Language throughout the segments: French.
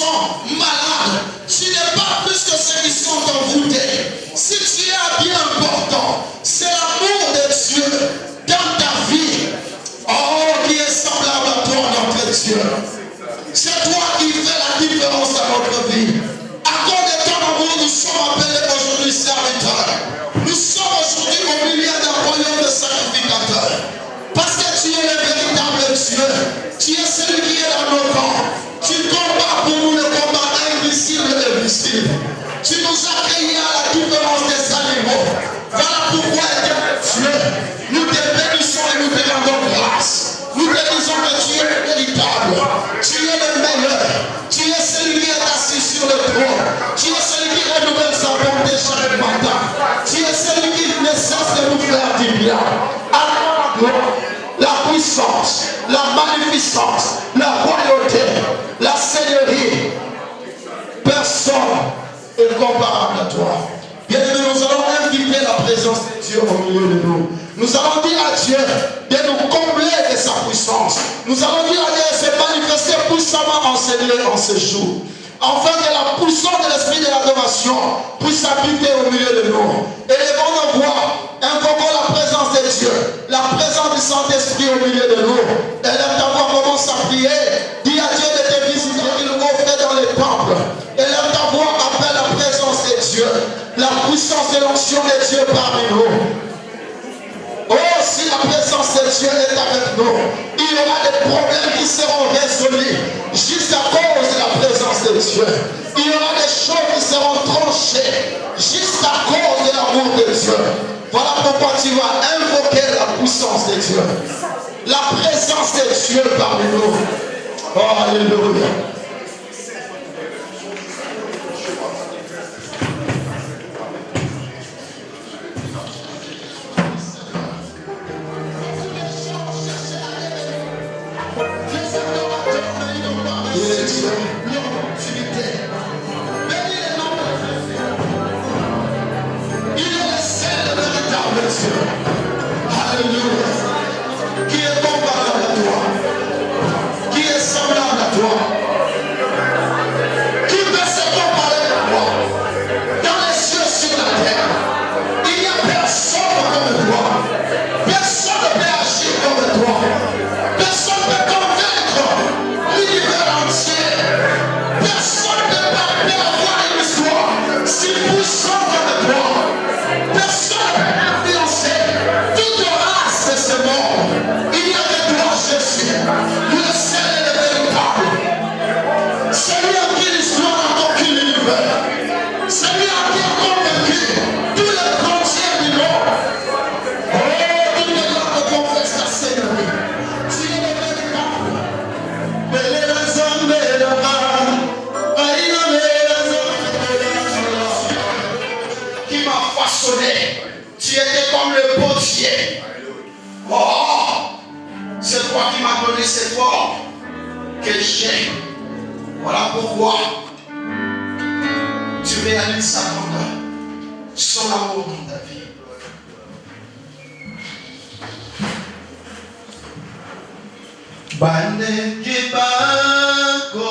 sont malades, tu n'es pas plus que ceux qui sont envoûtés. Si tu es un bien important, c'est l'amour de Dieu dans ta vie. Oh, qui est semblable à toi, notre Dieu. C'est toi qui fais la différence dans notre vie. À cause de ton amour, nous sommes appelés aujourd'hui serviteurs. Nous sommes aujourd'hui au milieu d'un royaume de sacrificateurs. Parce que tu es le véritable Dieu. Tu es celui qui est dans nos camps. Tu combats pour nous le combat invisible et visible. Tu nous as créés à la différence des animaux. Voilà pourquoi, Dieu, nous te bénissons et nous te rendons grâce. Nous te disons que tu es le véritable. Tu es le meilleur. Tu es celui qui est assis sur le trône. Tu es celui qui renouvelle sa bonté chaque matin. Tu es celui qui ne cesse de nous faire du bien. À toi, la puissance, la magnificence, la royauté, la seigneurie. Personne est comparable à toi. Bien-aimés, nous allons inviter la présence de Dieu au milieu de nous. Nous allons dire à Dieu de nous combler de sa puissance. Nous allons dire à Dieu de se manifester puissamment en ce lieu, en ce jour. Afin que la puissance de l'esprit de l'adoration puisse habiter au milieu de nous. Élevons nos voix, invoquons la présence de Dieu, la présence du Saint-Esprit au milieu de nous. Élève ta voix, commence à prier. Dis à Dieu de te visiter, qu'il nous offre dans les temples. Élève ta voix, appelle la présence de Dieu, la puissance de l'onction de Dieu parmi nous. Oh, si la présence de Dieu est avec nous, il y aura des problèmes qui seront résolus juste à cause de la présence de Dieu. Il y aura des choses qui seront tranchées juste à cause de l'amour de Dieu. Voilà pourquoi tu vas invoquer la puissance de Dieu, la présence de Dieu parmi nous. Oh, alléluia. Alléluia. Qui est comparable à toi? Qui est semblable à toi? Qui peut se comparer à toi? Dans les cieux, sur la terre, il n'y a personne comme toi. Personne ne peut agir comme toi. Personne ne peut convaincre l'univers entier. Personne ne peut avoir une histoire si puissante comme toi. Personne ne peut influencer toute race de ce monde. Il n'y a que toi, Jésus, le seul et le véritable. Celui à qui l'histoire n'a conquis l'univers. Celui à qui a convaincu tous les frontières du monde. Oh, tout le monde confesse ta seigneurie. Tu es le véritable. Qui m'a façonné. Tu étais comme le potier. Oh, c'est toi qui m'as donné cette forme que j'ai. Voilà pourquoi tu réalises sa grandeur, son amour dans ta vie. Bande kibako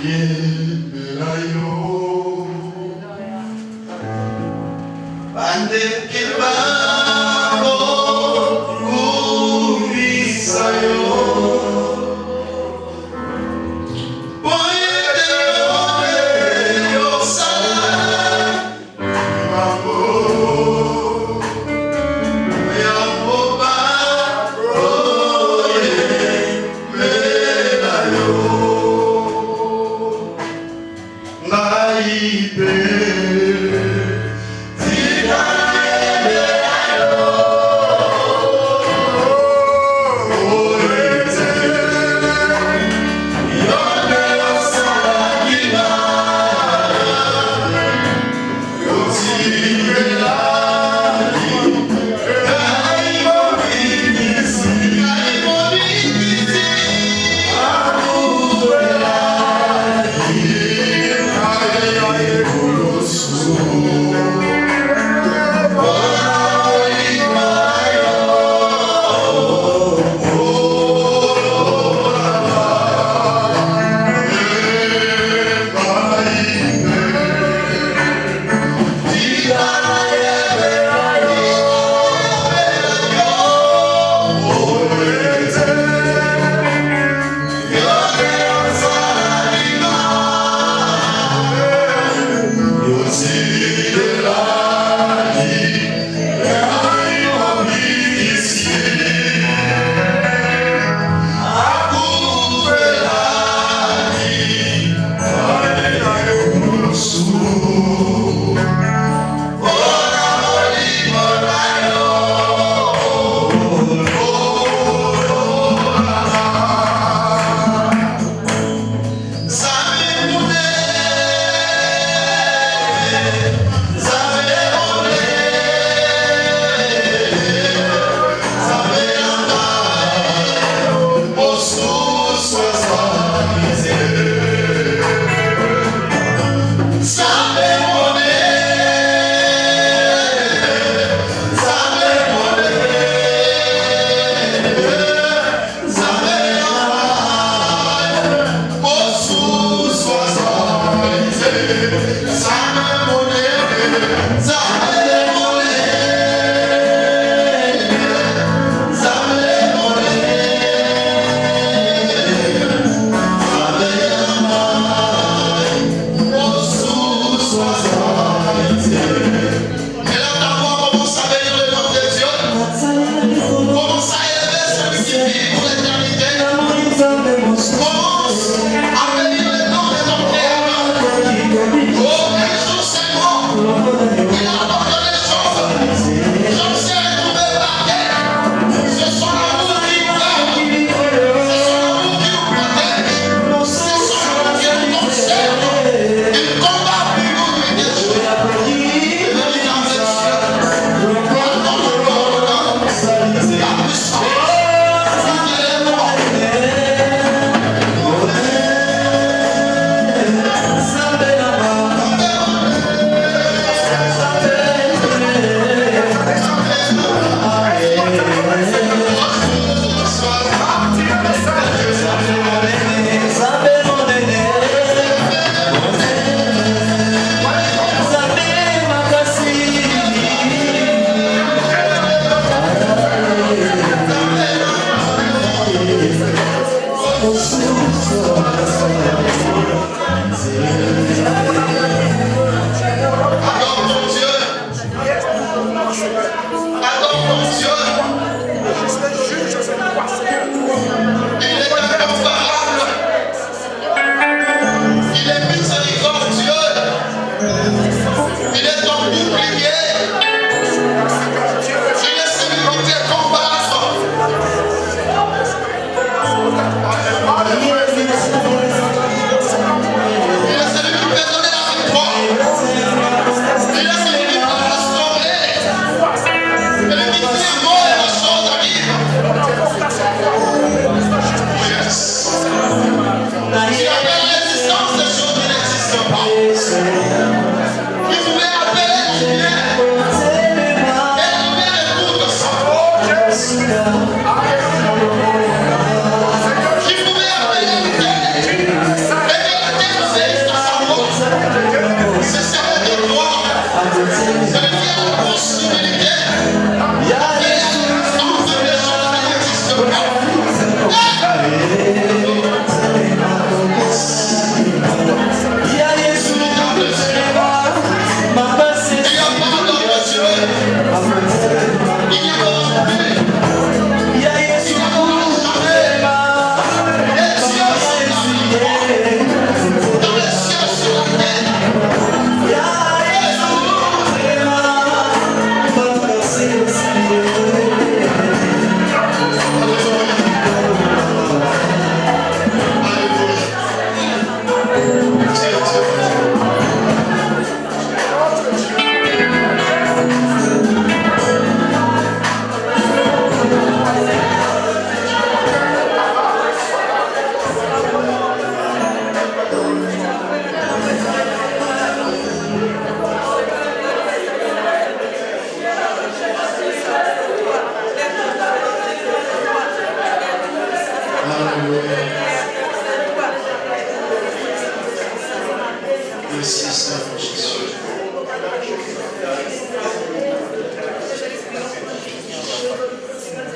yebelayo. Bande kibako kumisayo.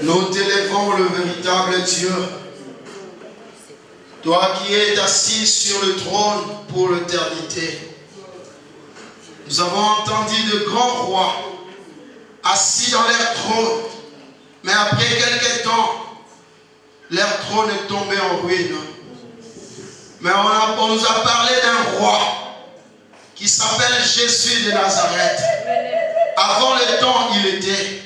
Nous t'élèvons le véritable Dieu. Toi qui es assis sur le trône pour l'éternité. Nous avons entendu de grands rois assis dans leur trône. Mais après quelques temps, leur trône est tombé en ruine. Mais on nous a parlé d'un roi qui s'appelle Jésus de Nazareth. Avant le temps, il était.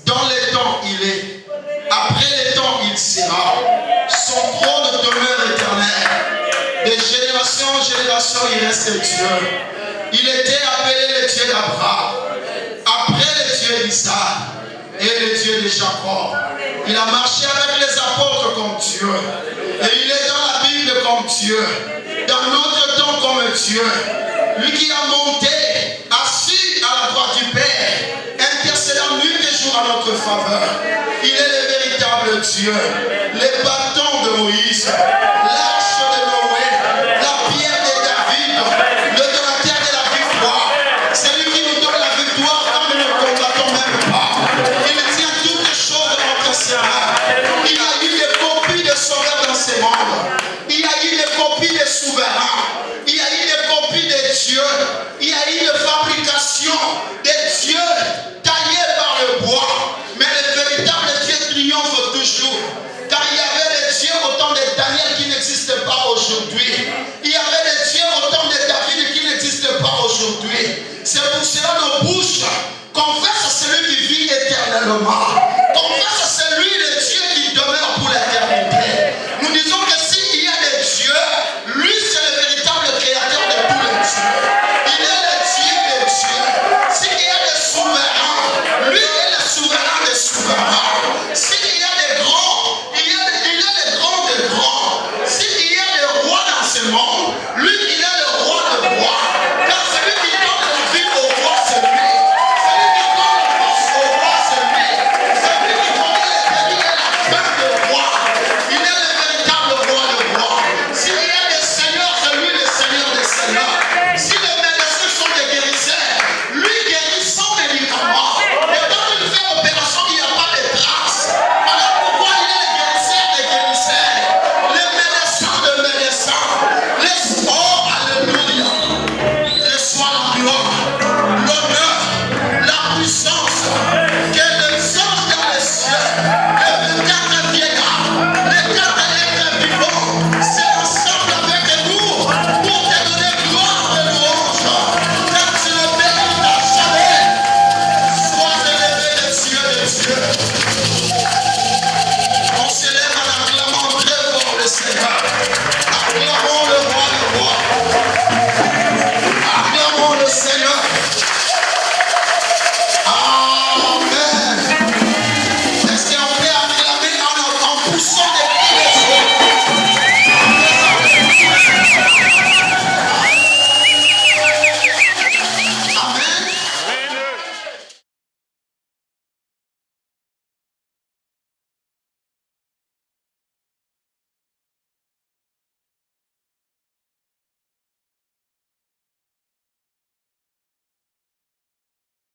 Dans le temps, il est. Après le temps, il sera. Son trône demeure éternel. De génération en génération, il reste Dieu. Il était appelé le Dieu d'Abraham. Après le Dieu d'Isaac et le Dieu de Jacob. Il a marché avec les apôtres comme Dieu. Et il est dans la Bible comme Dieu. Dans notre temps comme Dieu. Lui qui a monté, assis à la droite du Père, intercédant nuit et jour à notre faveur. Il est le véritable Dieu. Les bâtons